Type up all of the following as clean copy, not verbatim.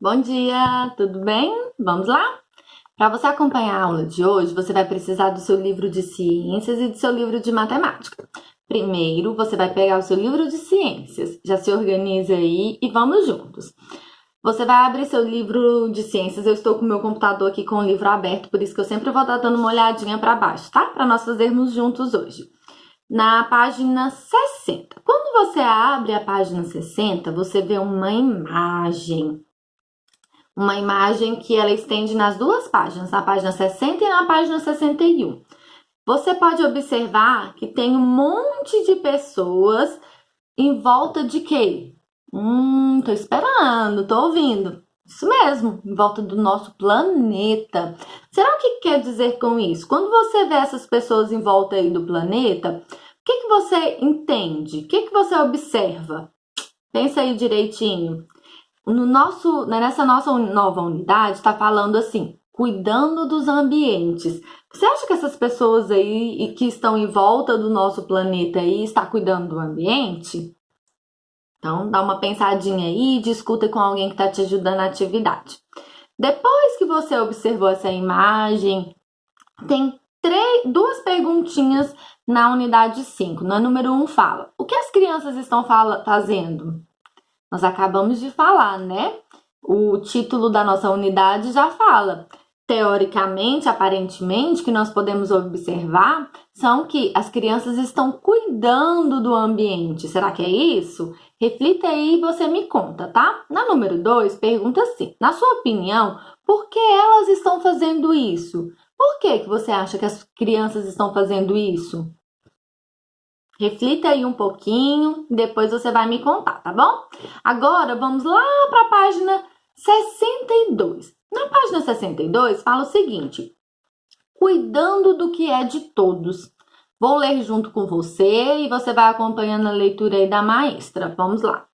Bom dia, tudo bem? Vamos lá? Para você acompanhar a aula de hoje, você vai precisar do seu livro de ciências e do seu livro de matemática. Primeiro, você vai pegar o seu livro de ciências, já se organiza aí e vamos juntos. Você vai abrir seu livro de ciências, eu estou com o meu computador aqui com o livro aberto, por isso que eu sempre vou estar dando uma olhadinha para baixo, tá? Para nós fazermos juntos hoje. Na página 60. Quando você abre a página 60, você vê uma imagem. Uma imagem que ela estende nas duas páginas, na página 60 e na página 61. Você pode observar que tem um monte de pessoas em volta de quê? Tô esperando, tô ouvindo. Isso mesmo, em volta do nosso planeta. Será que quer dizer com isso? Quando você vê essas pessoas em volta aí do planeta, o que você entende? O que você observa? Pensa aí direitinho. Nessa nossa nova unidade, está falando assim, cuidando dos ambientes. Você acha que essas pessoas aí que estão em volta do nosso planeta aí está cuidando do ambiente? Então, dá uma pensadinha aí e discuta com alguém que está te ajudando na atividade. Depois que você observou essa imagem, tem duas perguntinhas na unidade 5. Na número 1 fala, o que as crianças estão fazendo? Nós acabamos de falar, né? O título da nossa unidade já fala. Teoricamente, aparentemente, o que nós podemos observar são que as crianças estão cuidando do ambiente. Será que é isso? Reflita aí e você me conta, tá? Na número 2, pergunta assim. Na sua opinião, por que elas estão fazendo isso? Por que você acha que as crianças estão fazendo isso? Reflita aí um pouquinho, depois você vai me contar, tá bom? Agora, vamos lá para a página 62. Na página 62, fala o seguinte, cuidando do que é de todos. Vou ler junto com você e você vai acompanhando a leitura aí da maestra. Vamos lá.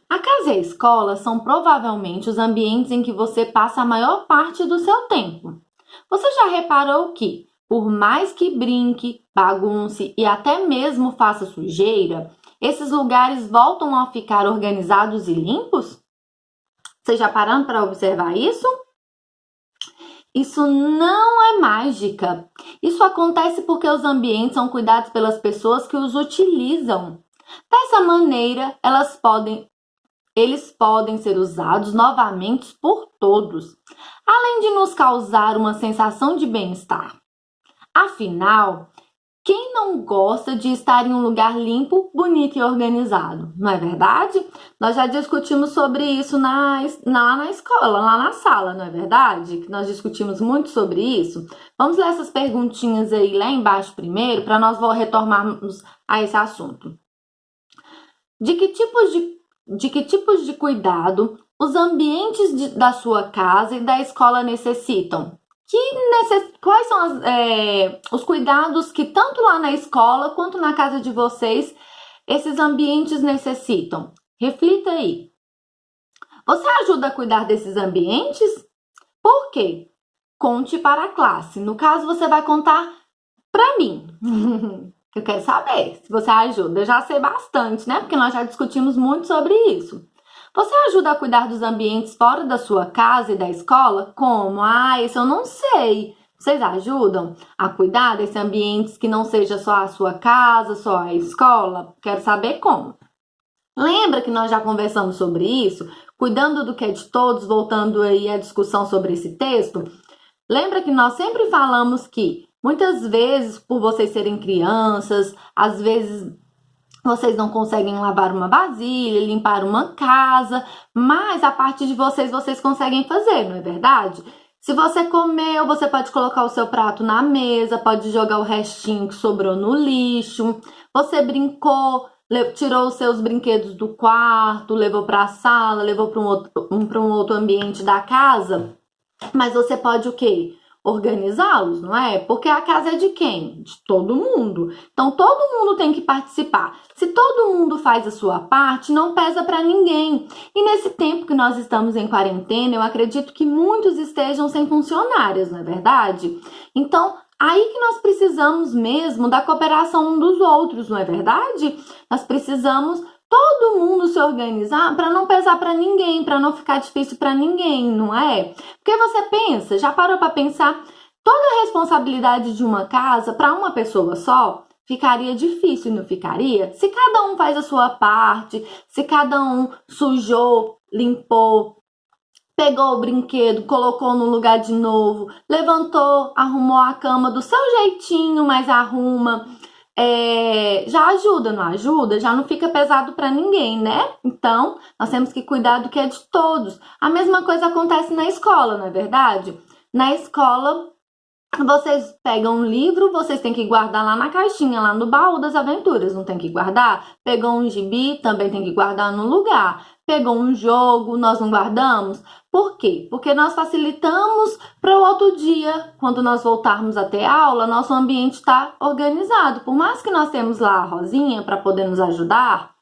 A casa e a escola são provavelmente os ambientes em que você passa a maior parte do seu tempo. Você já reparou que, por mais que brinque, bagunce e até mesmo faça sujeira, esses lugares voltam a ficar organizados e limpos? Vocês já pararam para observar isso? Isso não é mágica. Isso acontece porque os ambientes são cuidados pelas pessoas que os utilizam. Dessa maneira, eles podem ser usados novamente por todos, além de nos causar uma sensação de bem-estar. Afinal, quem não gosta de estar em um lugar limpo, bonito e organizado? Não é verdade? Nós já discutimos sobre isso lá na escola, lá na sala, não é verdade? Que nós discutimos muito sobre isso. Vamos ler essas perguntinhas aí lá embaixo primeiro, para nós retornarmos a esse assunto. De que tipos de cuidado os ambientes da sua casa e da escola necessitam? Quais são os cuidados que tanto lá na escola quanto na casa de vocês esses ambientes necessitam? Reflita aí. Você ajuda a cuidar desses ambientes? Por quê? Conte para a classe. No caso, você vai contar para mim. Eu quero saber se você ajuda. Eu já sei bastante, né? Porque nós já discutimos muito sobre isso. Você ajuda a cuidar dos ambientes fora da sua casa e da escola? Como? Isso eu não sei. Vocês ajudam a cuidar desses ambientes que não seja só a sua casa, só a escola? Quero saber como. Lembra que nós já conversamos sobre isso? Cuidando do que é de todos, voltando aí à discussão sobre esse texto? Lembra que nós sempre falamos que muitas vezes, por vocês serem crianças, às vezes vocês não conseguem lavar uma vasilha, limpar uma casa, mas a parte de vocês conseguem fazer, não é verdade? Se você comeu, você pode colocar o seu prato na mesa, pode jogar o restinho que sobrou no lixo. Você brincou, tirou os seus brinquedos do quarto, levou para a sala, levou para um outro ambiente da casa. Mas você pode o quê? Organizá-los, não é? Porque a casa é de quem? De todo mundo. Então, todo mundo tem que participar. Se todo mundo faz a sua parte, não pesa para ninguém. E nesse tempo que nós estamos em quarentena, eu acredito que muitos estejam sem funcionários, não é verdade? Então, aí que nós precisamos mesmo da cooperação um dos outros, não é verdade? Nós precisamos todo mundo se organizar para não pesar para ninguém, para não ficar difícil para ninguém, não é? Porque você pensa, já parou para pensar, toda a responsabilidade de uma casa para uma pessoa só ficaria difícil, não ficaria? Se cada um faz a sua parte, se cada um sujou, limpou, pegou o brinquedo, colocou no lugar de novo, levantou, arrumou a cama do seu jeitinho, mas arruma. Já ajuda, não ajuda? Já não fica pesado para ninguém, né? Então, nós temos que cuidar do que é de todos. A mesma coisa acontece na escola, não é verdade? Na escola, vocês pegam um livro, vocês têm que guardar lá na caixinha, lá no baú das aventuras, não tem que guardar? Pegou um gibi, também tem que guardar no lugar. Pegou um jogo, nós não guardamos? Por quê? Porque nós facilitamos para o outro dia, quando nós voltarmos a ter aula, nosso ambiente está organizado. Por mais que nós temos lá a Rosinha para poder nos ajudar,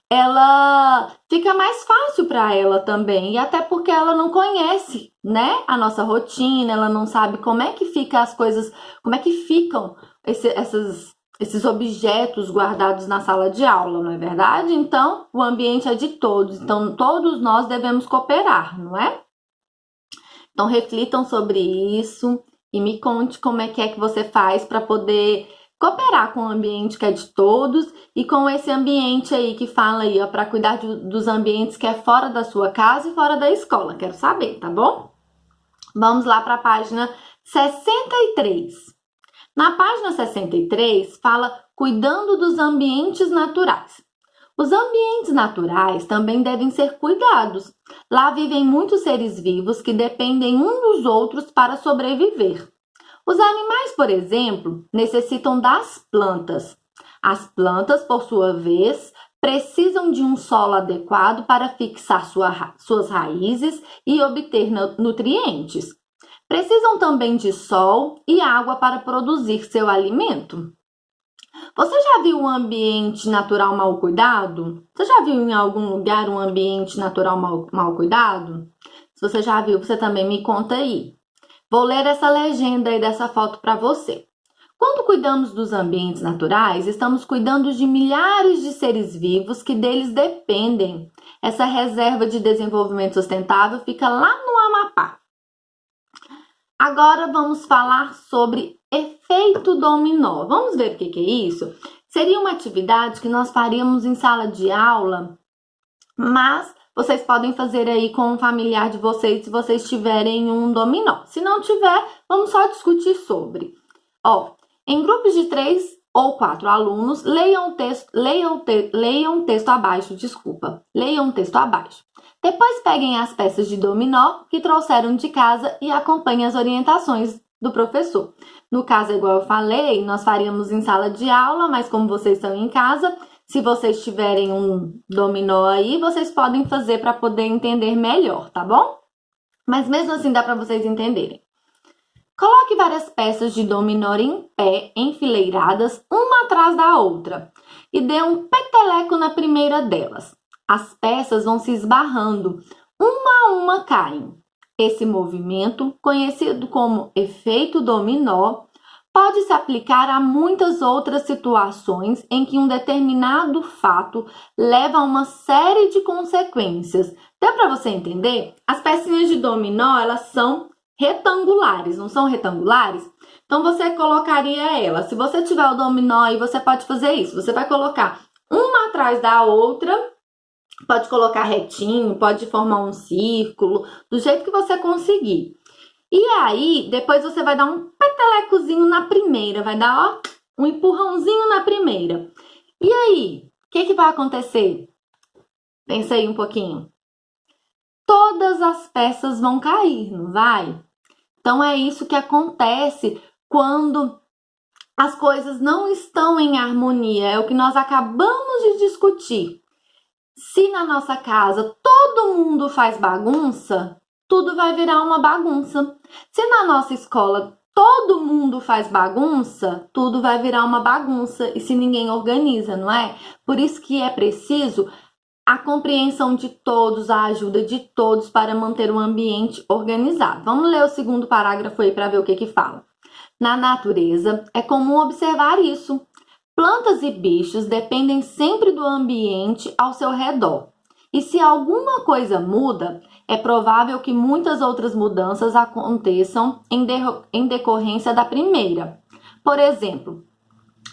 ela fica mais fácil para ela também, e até porque ela não conhece, né, a nossa rotina, ela não sabe como é que fica as coisas, como é que ficam esses objetos guardados na sala de aula, não é verdade? Então, o ambiente é de todos, então todos nós devemos cooperar, não é? Então, reflitam sobre isso e me conte como é que você faz para poder cooperar com o ambiente que é de todos e com esse ambiente aí que fala aí, ó, para cuidar dos ambientes que é fora da sua casa e fora da escola. Quero saber, tá bom? Vamos lá para a página 63. Na página 63 fala cuidando dos ambientes naturais. Os ambientes naturais também devem ser cuidados. Lá vivem muitos seres vivos que dependem uns dos outros para sobreviver. Os animais, por exemplo, necessitam das plantas. As plantas, por sua vez, precisam de um solo adequado para fixar suas raízes e obter nutrientes. Precisam também de sol e água para produzir seu alimento. Você já viu um ambiente natural mal cuidado? Você já viu em algum lugar um ambiente natural mal cuidado? Se você já viu, você também me conta aí. Vou ler essa legenda aí dessa foto para você. Quando cuidamos dos ambientes naturais, estamos cuidando de milhares de seres vivos que deles dependem. Essa reserva de desenvolvimento sustentável fica lá no Amapá. Agora vamos falar sobre efeito dominó. Vamos ver o que é isso? Seria uma atividade que nós faríamos em sala de aula, mas vocês podem fazer aí com um familiar de vocês se vocês tiverem um dominó. Se não tiver, vamos só discutir sobre. Em grupos de 3 ou 4 alunos, leiam o texto abaixo. Depois peguem as peças de dominó que trouxeram de casa e acompanhem as orientações do professor. No caso, igual eu falei, nós faríamos em sala de aula, mas como vocês estão em casa, se vocês tiverem um dominó aí, vocês podem fazer para poder entender melhor, tá bom? Mas mesmo assim dá para vocês entenderem. Coloque várias peças de dominó em pé, enfileiradas, uma atrás da outra, e dê um peteleco na primeira delas. As peças vão se esbarrando, uma a uma caem. Esse movimento, conhecido como efeito dominó, pode se aplicar a muitas outras situações em que um determinado fato leva a uma série de consequências. Dá para você entender? As pecinhas de dominó, elas são retangulares, não são retangulares? Então, você colocaria ela. Se você tiver o dominó aí, você pode fazer isso. Você vai colocar uma atrás da outra, pode colocar retinho, pode formar um círculo, do jeito que você conseguir. E aí, depois você vai dar um petelecozinho na primeira, vai dar, um empurrãozinho na primeira. E aí, o que vai acontecer? Pensa aí um pouquinho. Todas as peças vão cair, não vai? Então, é isso que acontece quando as coisas não estão em harmonia. É o que nós acabamos de discutir. Se na nossa casa todo mundo faz bagunça, tudo vai virar uma bagunça. Se na nossa escola todo mundo faz bagunça, tudo vai virar uma bagunça. E se ninguém organiza, não é? Por isso que é preciso a compreensão de todos, a ajuda de todos para manter um ambiente organizado. Vamos ler o segundo parágrafo aí para ver o que fala. Na natureza, é comum observar isso. Plantas e bichos dependem sempre do ambiente ao seu redor. E se alguma coisa muda, é provável que muitas outras mudanças aconteçam em decorrência da primeira. Por exemplo,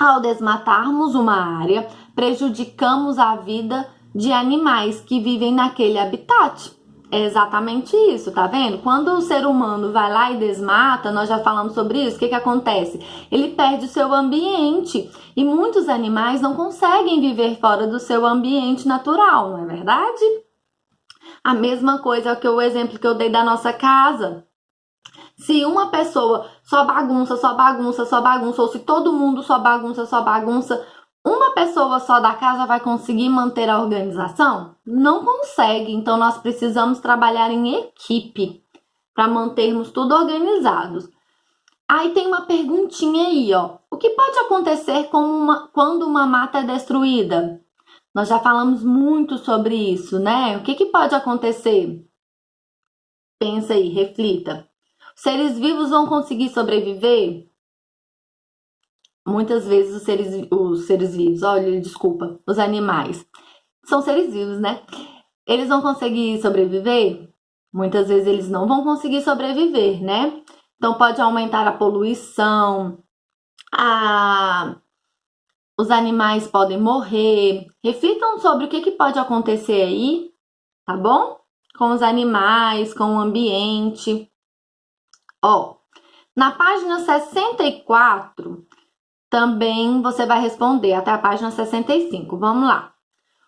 ao desmatarmos uma área, prejudicamos a vida de animais que vivem naquele habitat. É exatamente isso, tá vendo? Quando o ser humano vai lá e desmata, nós já falamos sobre isso, o que acontece? Ele perde o seu ambiente e muitos animais não conseguem viver fora do seu ambiente natural, não é verdade? A mesma coisa que o exemplo que eu dei da nossa casa. Se uma pessoa só bagunça, ou se todo mundo só bagunça, uma pessoa só da casa vai conseguir manter a organização? Não consegue. Então, nós precisamos trabalhar em equipe para mantermos tudo organizados. Aí tem uma perguntinha aí, ó. O que pode acontecer quando uma mata é destruída? Nós já falamos muito sobre isso, né? O que pode acontecer? Pensa aí, reflita. Seres vivos vão conseguir sobreviver? Muitas vezes os seres vivos, olha, desculpa, os animais, são seres vivos, né? Eles vão conseguir sobreviver? Muitas vezes eles não vão conseguir sobreviver, né? Então pode aumentar a poluição, os animais podem morrer. Reflitam sobre o que pode acontecer aí, tá bom? Com os animais, com o ambiente. Ó, na página 64, também você vai responder até a página 65. Vamos lá.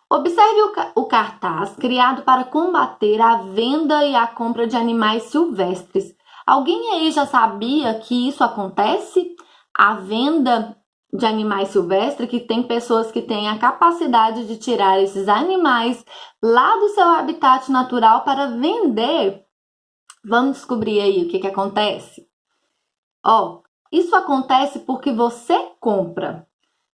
Observe o cartaz criado para combater a venda e a compra de animais silvestres. Alguém aí já sabia que isso acontece? A venda de animais silvestres, que tem pessoas que têm a capacidade de tirar esses animais lá do seu habitat natural para vender. Vamos descobrir aí o que acontece. Ó, isso acontece porque você compra.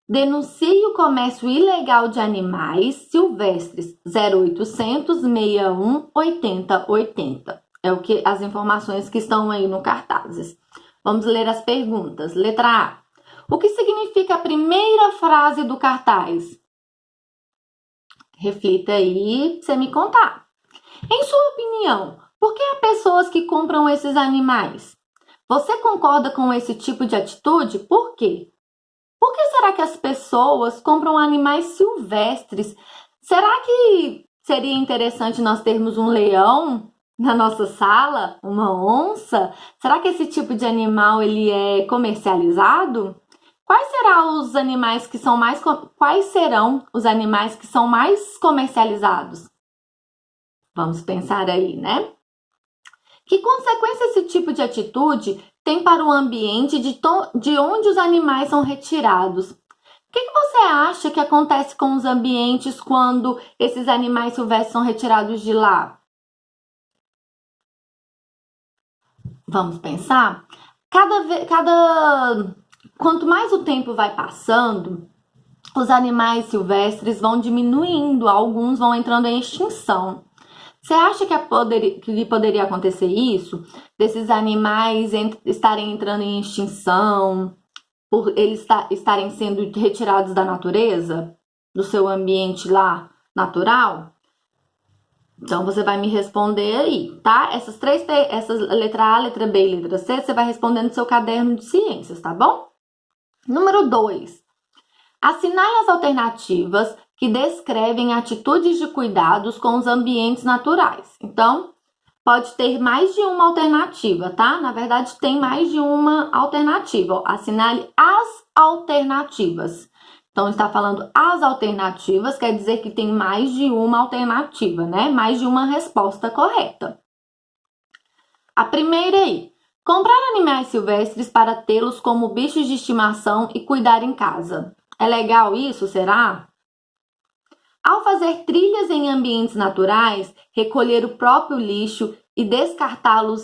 Denuncie o comércio ilegal de animais silvestres 0800 61 80 80. É as informações que estão aí no cartazes. Vamos ler as perguntas. Letra A. O que significa a primeira frase do cartaz? Reflita aí pra você me contar. Em sua opinião, por que há pessoas que compram esses animais? Você concorda com esse tipo de atitude? Por quê? Por que será que as pessoas compram animais silvestres? Será que seria interessante nós termos um leão na nossa sala? Uma onça? Será que esse tipo de animal ele é comercializado? Quais serão os animais que são mais comercializados? Vamos pensar aí, né? Que consequência esse tipo de atitude tem para o ambiente de onde os animais são retirados? O que você acha que acontece com os ambientes quando esses animais silvestres são retirados de lá? Vamos pensar? Quanto mais o tempo vai passando, os animais silvestres vão diminuindo, alguns vão entrando em extinção. Você acha que poderia acontecer isso? Desses animais estarem entrando em extinção, por eles estarem sendo retirados da natureza, do seu ambiente lá natural? Então, você vai me responder aí, tá? Essas letra A, letra B e letra C, você vai responder no seu caderno de ciências, tá bom? Número 2. Assinale as alternativas que descrevem atitudes de cuidados com os ambientes naturais. Então, pode ter mais de uma alternativa, tá? Na verdade, tem mais de uma alternativa. Ó, assinale as alternativas. Então, está falando as alternativas, quer dizer que tem mais de uma alternativa, né? Mais de uma resposta correta. A primeira aí. Comprar animais silvestres para tê-los como bichos de estimação e cuidar em casa. É legal isso, será? Ao fazer trilhas em ambientes naturais, recolher o próprio lixo e descartá-lo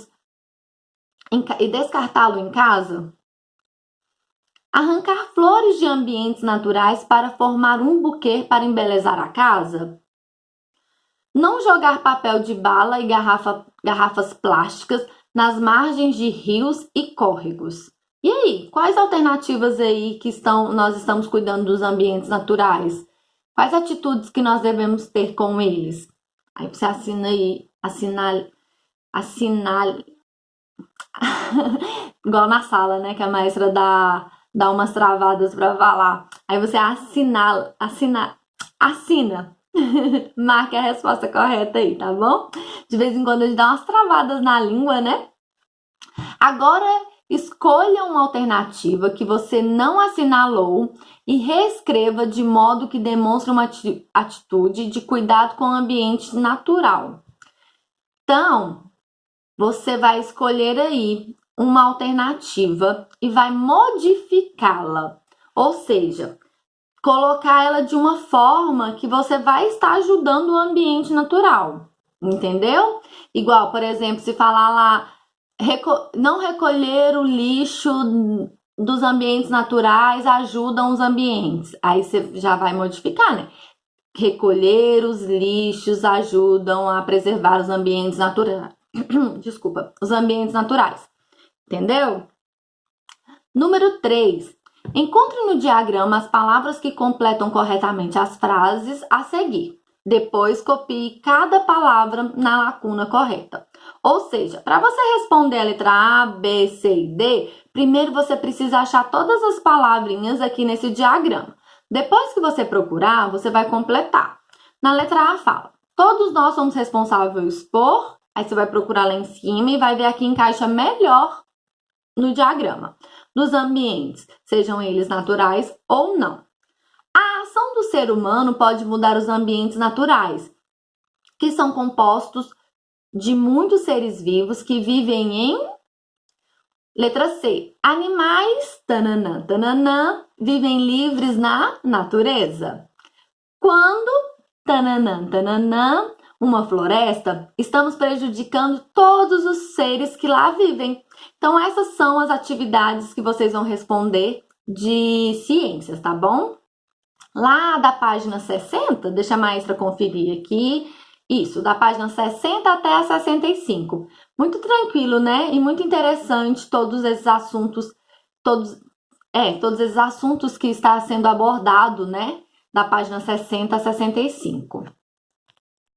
em casa? Arrancar flores de ambientes naturais para formar um buquê para embelezar a casa? Não jogar papel de bala e garrafas plásticas nas margens de rios e córregos. E aí, quais alternativas aí que nós estamos cuidando dos ambientes naturais? Quais atitudes que nós devemos ter com eles? Aí você assina aí, assinar, igual na sala, né, que a maestra dá umas travadas para falar. Aí você assina. Marque a resposta correta aí, tá bom? De vez em quando a gente dá umas travadas na língua, né? Agora, escolha uma alternativa que você não assinalou e reescreva de modo que demonstre uma atitude de cuidado com o ambiente natural. Então, você vai escolher aí uma alternativa e vai modificá-la. Ou seja, colocar ela de uma forma que você vai estar ajudando o ambiente natural. Entendeu? Igual, por exemplo, se falar lá não recolher o lixo dos ambientes naturais ajudam os ambientes. Aí você já vai modificar, né? Recolher os lixos ajudam a preservar os ambientes naturais. Desculpa, os ambientes naturais. Entendeu? Número 3. Encontre no diagrama as palavras que completam corretamente as frases a seguir. Depois, copie cada palavra na lacuna correta. Ou seja, para você responder a letra A, B, C e D, primeiro você precisa achar todas as palavrinhas aqui nesse diagrama. Depois que você procurar, você vai completar. Na letra A fala, todos nós somos responsáveis por... Aí você vai procurar lá em cima e vai ver aqui encaixa melhor no diagrama. Dos ambientes, sejam eles naturais ou não. A ação do ser humano pode mudar os ambientes naturais, que são compostos de muitos seres vivos que vivem em... Letra C. Animais, tananã, tananã, vivem livres na natureza. Quando, tananã, tananã, uma floresta, estamos prejudicando todos os seres que lá vivem. Então, essas são as atividades que vocês vão responder de ciências, tá bom? Lá da página 60, deixa a maestra conferir aqui. Isso, da página 60 até a 65. Muito tranquilo, né? E muito interessante todos esses assuntos, todos esses assuntos que está sendo abordado, né? Da página 60 a 65.